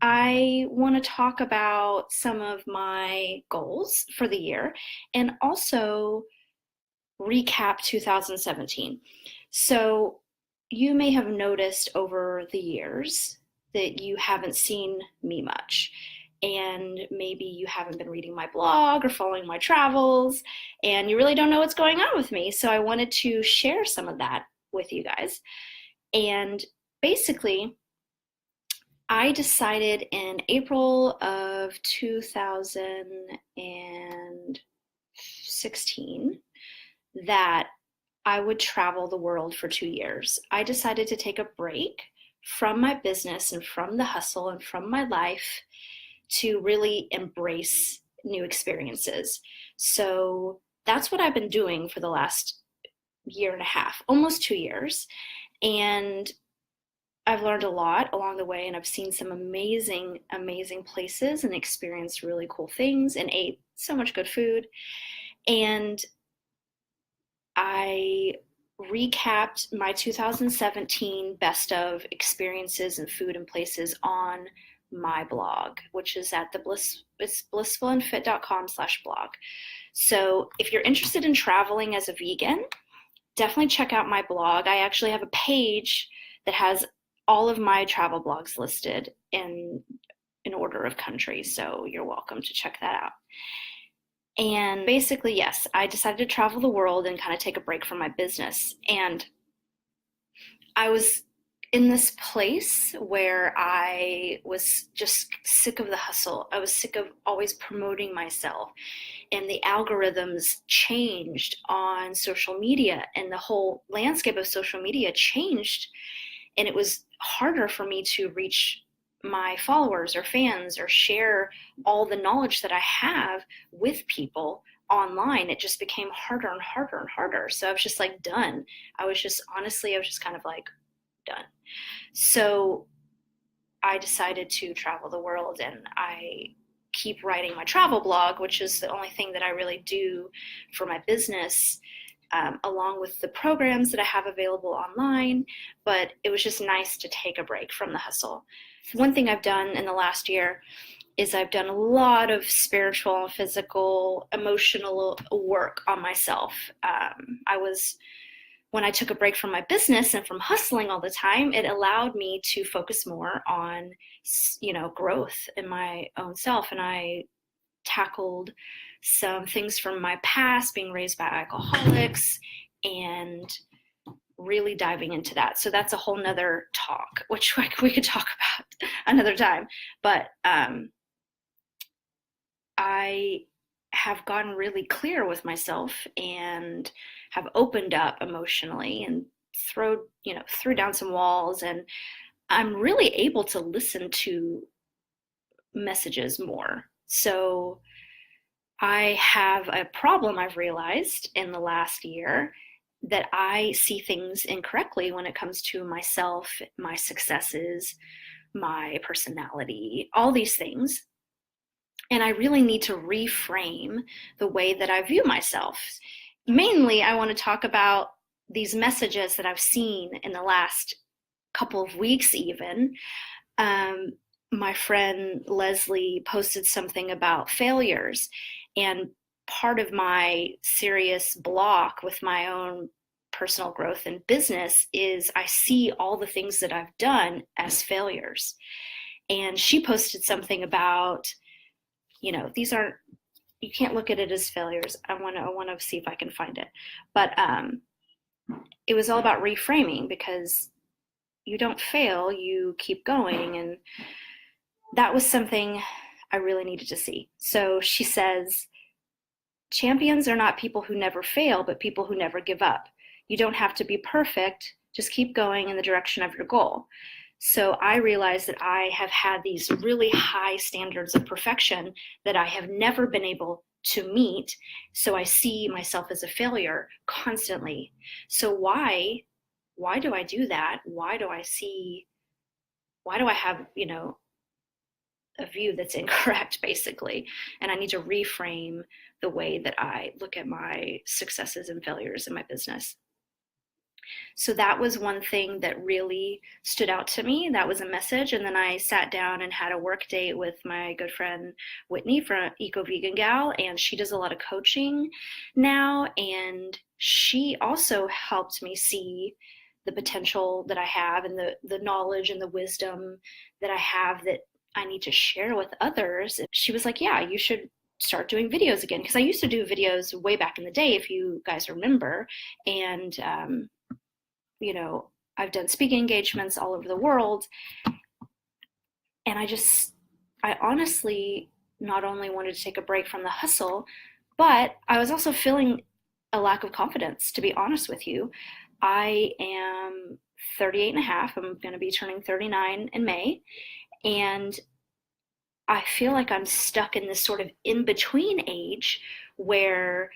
I want to talk about some of my goals for the year and also recap 2017. So, you may have noticed over the years that you haven't seen me much. And maybe you haven't been reading my blog or following my travels, and you really don't know what's going on with me. So, I wanted to share some of that with you guys. And basically, I decided in April of 2016 that I would travel the world for 2 years. I decided to take a break from my business and from the hustle and from my life to really embrace new experiences. So that's what I've been doing for the last year and a half, almost 2 years. And I've learned a lot along the way, and I've seen some amazing, amazing places and experienced really cool things and ate so much good food. And I recapped my 2017 best of experiences and food and places on my blog, which is at it's blissfulandfit.com/blog. So if you're interested in traveling as a vegan, definitely check out my blog. I actually have a page that has all of my travel blogs listed in order of country, so you're welcome to check that out. And basically, yes, I decided to travel the world and kind of take a break from my business. And I was in this place where I was just sick of the hustle. I was sick of always promoting myself. And the algorithms changed on social media, and the whole landscape of social media changed. And it was harder for me to reach my followers or fans or share all the knowledge that I have with people online. It just became harder and harder and harder. So I was just like done. I was just kind of like done. So I decided to travel the world, and I keep writing my travel blog, which is the only thing that I really do for my business, along with the programs that I have available online. But it was just nice to take a break from the hustle. One thing I've done in the last year is I've done a lot of spiritual, physical, emotional work on myself. When I took a break from my business and from hustling all the time, it allowed me to focus more on, growth in my own self. And I tackled some things from my past, being raised by alcoholics, and really diving into that. So that's a whole nother talk, which we could talk about another time. But I have gotten really clear with myself and have opened up emotionally and threw down some walls, and I'm really able to listen to messages more. So I have a problem I've realized in the last year, that I see things incorrectly when it comes to myself, my successes, my personality, all these things. And I really need to reframe the way that I view myself. Mainly, I want to talk about these messages that I've seen in the last couple of weeks, even. My friend Leslie posted something about failures, and part of my serious block with my own personal growth and business is I see all the things that I've done as failures. And she posted something about, these aren't, you can't look at it as failures. I want to see if I can find it. But it was all about reframing, because you don't fail, you keep going. And that was something I really needed to see. So she says, champions are not people who never fail, but people who never give up. You don't have to be perfect, just keep going in the direction of your goal. So I realized that I have had these really high standards of perfection that I have never been able to meet. So I see myself as a failure constantly. So why do I do that? Why do I have, a view that's incorrect, basically? And I need to reframe the way that I look at my successes and failures in my business. So that was one thing that really stood out to me. That was a message. And then I sat down and had a work date with my good friend Whitney from Eco Vegan Gal, and she does a lot of coaching now. And she also helped me see the potential that I have and the knowledge and the wisdom that I have that I need to share with others. She was like, yeah, you should start doing videos again. Because I used to do videos way back in the day, if you guys remember. And you know, I've done speaking engagements all over the world. And I honestly not only wanted to take a break from the hustle, but I was also feeling a lack of confidence, to be honest with you. I am 38 and a half. I'm going to be turning 39 in May. And I feel like I'm stuck in this sort of in between age where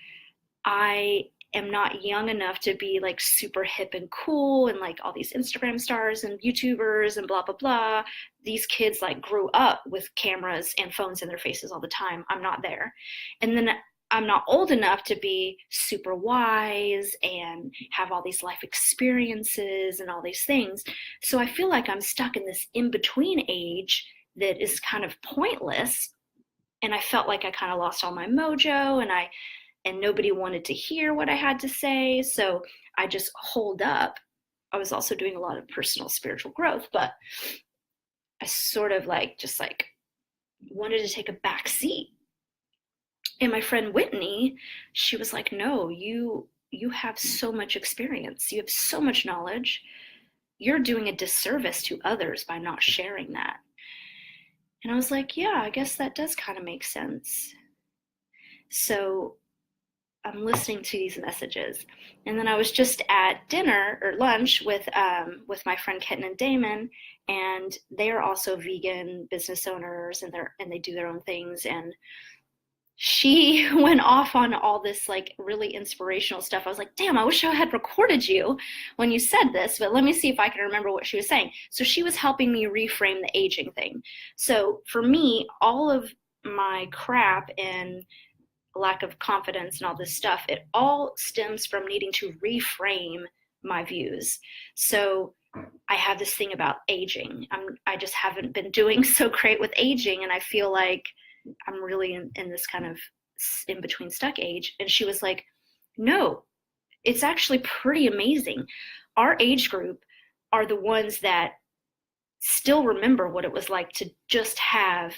I am not young enough to be like super hip and cool and like all these Instagram stars and YouTubers and blah, blah, blah. These kids like grew up with cameras and phones in their faces all the time. I'm not there. And then I'm not old enough to be super wise and have all these life experiences and all these things. So I feel like I'm stuck in this in between age that is kind of pointless. And I felt like I kind of lost all my mojo and nobody wanted to hear what I had to say. So I just holed up. I was also doing a lot of personal spiritual growth, but I sort of like just like wanted to take a back seat. And my friend Whitney, she was like, "No, you have so much experience. You have so much knowledge. You're doing a disservice to others by not sharing that." And I was like, "Yeah, I guess that does kind of make sense." So I'm listening to these messages, and then I was just at dinner or lunch with my friend Kitten and Damon, and they are also vegan business owners, and they do their own things. And she went off on all this like really inspirational stuff. I was like, damn, I wish I had recorded you when you said this, but let me see if I can remember what she was saying. So she was helping me reframe the aging thing. So for me, all of my crap and lack of confidence and all this stuff, it all stems from needing to reframe my views. So I have this thing about aging. I just haven't been doing so great with aging, and I feel like I'm really in this kind of in between stuck age. And she was like, no, it's actually pretty amazing. Our age group are the ones that still remember what it was like to just have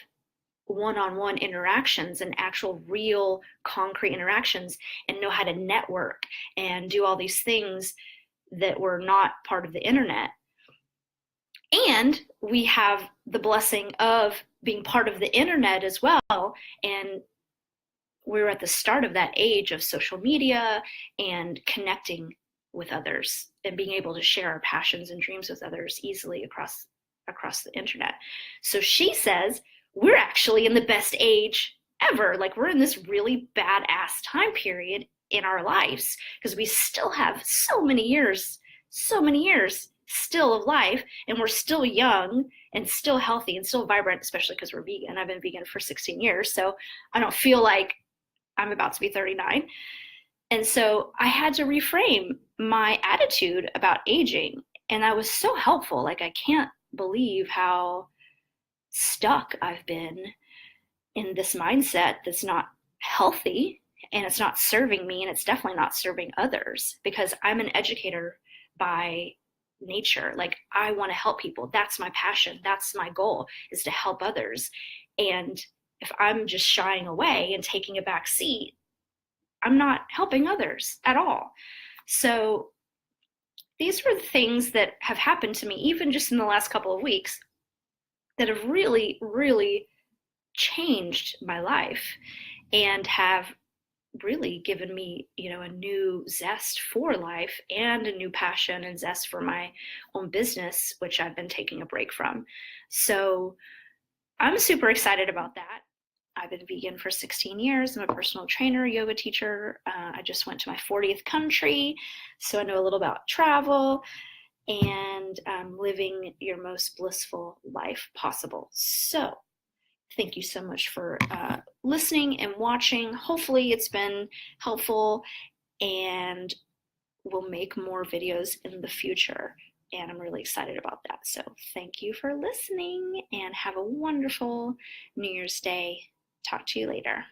one-on-one interactions and actual real concrete interactions and know how to network and do all these things that were not part of the internet. And we have the blessing of being part of the internet as well. And we're at the start of that age of social media and connecting with others and being able to share our passions and dreams with others easily across the internet. So she says we're actually in the best age ever. Like we're in this really badass time period in our lives because we still have so many years still of life, and we're still young and still healthy and still vibrant, especially because we're vegan. I've been vegan for 16 years, so I don't feel like I'm about to be 39. And so I had to reframe my attitude about aging, and that was so helpful. Like I can't believe how stuck I've been in this mindset that's not healthy, and it's not serving me, and it's definitely not serving others, because I'm an educator by nature. Like I want to help people. That's my passion. That's my goal, is to help others. And if I'm just shying away and taking a back seat, I'm not helping others at all. So these were the things that have happened to me, even just in the last couple of weeks, that have really, really changed my life and have really given me, a new zest for life and a new passion and zest for my own business, which I've been taking a break from. So I'm super excited about that. I've been vegan for 16 years. I'm a personal trainer, yoga teacher. I just went to my 40th country, so I know a little about travel and living your most blissful life possible. So thank you so much for listening and watching. Hopefully it's been helpful, and will make more videos in the future. And I'm really excited about that. So thank you for listening and have a wonderful New Year's Day. Talk to you later.